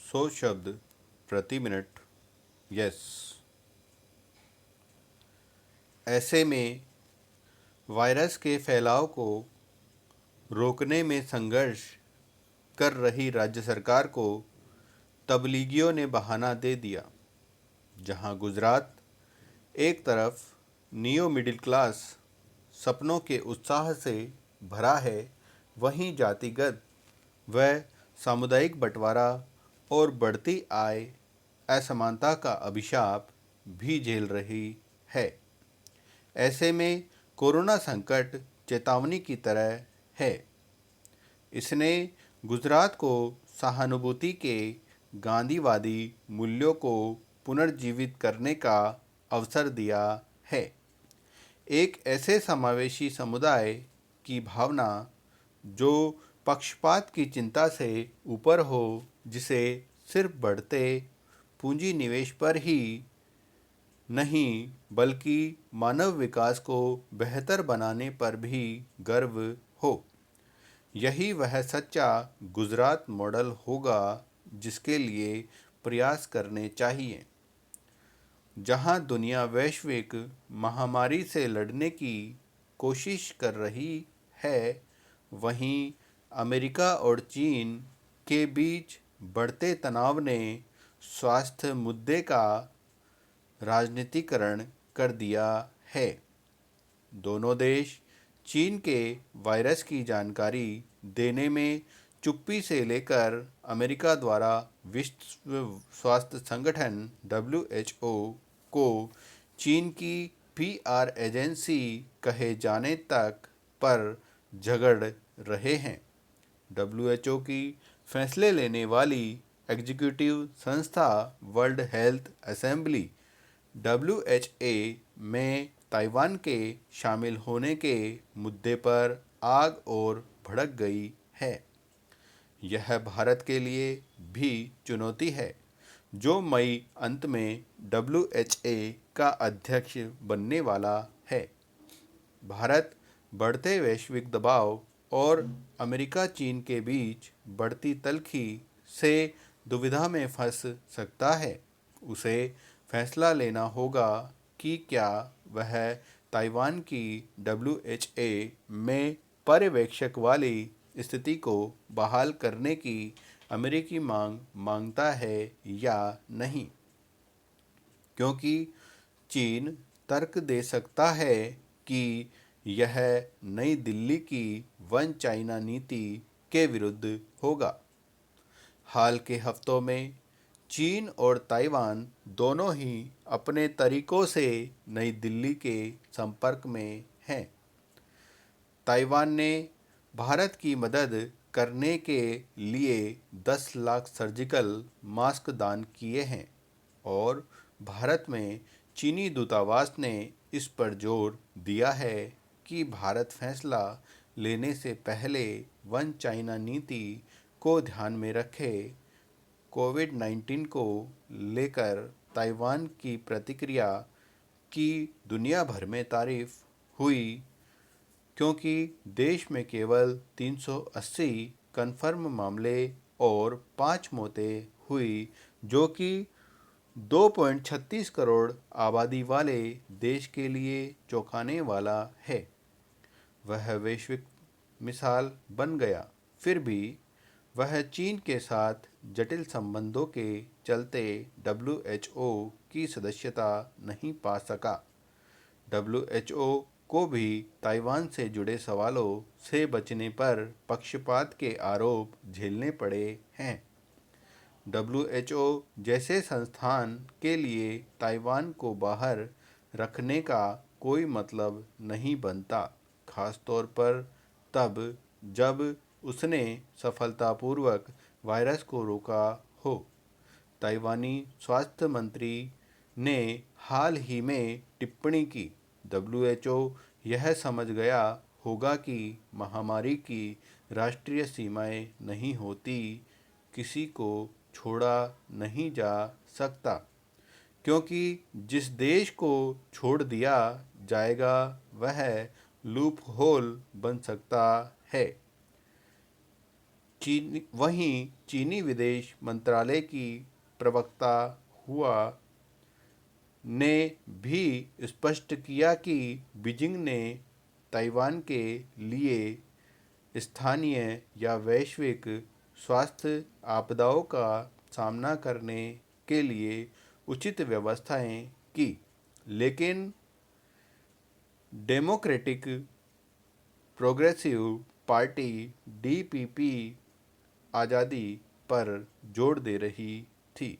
100 शब्द प्रति minute. Yes. ऐसे में वायरस के फैलाव को रोकने में संघर्ष कर रही राज्य सरकार को तबलीगियों ने बहाना दे दिया। जहां गुजरात एक तरफ नियो मिडिल क्लास सपनों के उत्साह से भरा है, वहीं जातिगत व सामुदायिक बंटवारा और बढ़ती आय असमानता का अभिशाप भी झेल रही है। ऐसे में कोरोना संकट चेतावनी की तरह है। इसने गुजरात को सहानुभूति के गांधीवादी मूल्यों को पुनर्जीवित करने का अवसर दिया है। एक ऐसे समावेशी समुदाय की भावना जो पक्षपात की चिंता से ऊपर हो, जिसे सिर्फ बढ़ते पूंजी निवेश पर ही नहीं बल्कि मानव विकास को बेहतर बनाने पर भी गर्व हो। यही वह सच्चा गुजरात मॉडल होगा जिसके लिए प्रयास करने चाहिए। जहां दुनिया वैश्विक महामारी से लड़ने की कोशिश कर रही है, वहीं अमेरिका और चीन के बीच बढ़ते तनाव ने स्वास्थ्य मुद्दे का राजनीतिकरण कर दिया है। दोनों देश चीन के वायरस की जानकारी देने में चुप्पी से लेकर अमेरिका द्वारा विश्व स्वास्थ्य संगठन (WHO) को चीन की PR एजेंसी कहे जाने तक पर झगड़ रहे हैं। WHO की फैसले लेने वाली एग्जीक्यूटिव संस्था वर्ल्ड हेल्थ असेंबली (WHA) में ताइवान के शामिल होने के मुद्दे पर आग और भड़क गई है। यह भारत के लिए भी चुनौती है, जो मई अंत में WHA का अध्यक्ष बनने वाला है। भारत बढ़ते वैश्विक दबाव और अमेरिका चीन के बीच बढ़ती तल्खी से दुविधा में फंस सकता है। उसे फैसला लेना होगा कि क्या वह ताइवान की WHA में पर्यवेक्षक वाली स्थिति को बहाल करने की अमेरिकी मांग मांगता है या नहीं, क्योंकि चीन तर्क दे सकता है कि यह नई दिल्ली की वन चाइना नीति के विरुद्ध होगा। हाल के हफ्तों में चीन और ताइवान दोनों ही अपने तरीकों से नई दिल्ली के संपर्क में हैं। ताइवान ने भारत की मदद करने के लिए 10 लाख सर्जिकल मास्क दान किए हैं और भारत में चीनी दूतावास ने इस पर जोर दिया है कि भारत फैसला लेने से पहले वन चाइना नीति को ध्यान में रखे। कोविड-19 को लेकर ताइवान की प्रतिक्रिया की दुनिया भर में तारीफ हुई, क्योंकि देश में केवल 380 कन्फर्म मामले और 5 मौतें हुई, जो कि 2.36 करोड़ आबादी वाले देश के लिए चौंकाने वाला है। वह वैश्विक मिसाल बन गया, फिर भी वह चीन के साथ जटिल संबंधों के चलते WHO की सदस्यता नहीं पा सका। WHO को भी ताइवान से जुड़े सवालों से बचने पर पक्षपात के आरोप झेलने पड़े हैं। WHO जैसे संस्थान के लिए ताइवान को बाहर रखने का कोई मतलब नहीं बनता, खासतौर पर तब जब उसने सफलतापूर्वक वायरस को रोका हो। ताइवानी स्वास्थ्य मंत्री ने हाल ही में टिप्पणी की, WHO यह समझ गया होगा कि महामारी की राष्ट्रीय सीमाएं नहीं होती, किसी को छोड़ा नहीं जा सकता, क्योंकि जिस देश को छोड़ दिया जाएगा वह लूप होल बन सकता है। वहीं चीनी विदेश मंत्रालय की प्रवक्ता हुआ ने भी स्पष्ट किया कि बीजिंग ने ताइवान के लिए स्थानीय या वैश्विक स्वास्थ्य आपदाओं का सामना करने के लिए उचित व्यवस्थाएं की, लेकिन डेमोक्रेटिक प्रोग्रेसिव पार्टी डीपीपी आज़ादी पर जोर दे रही थी।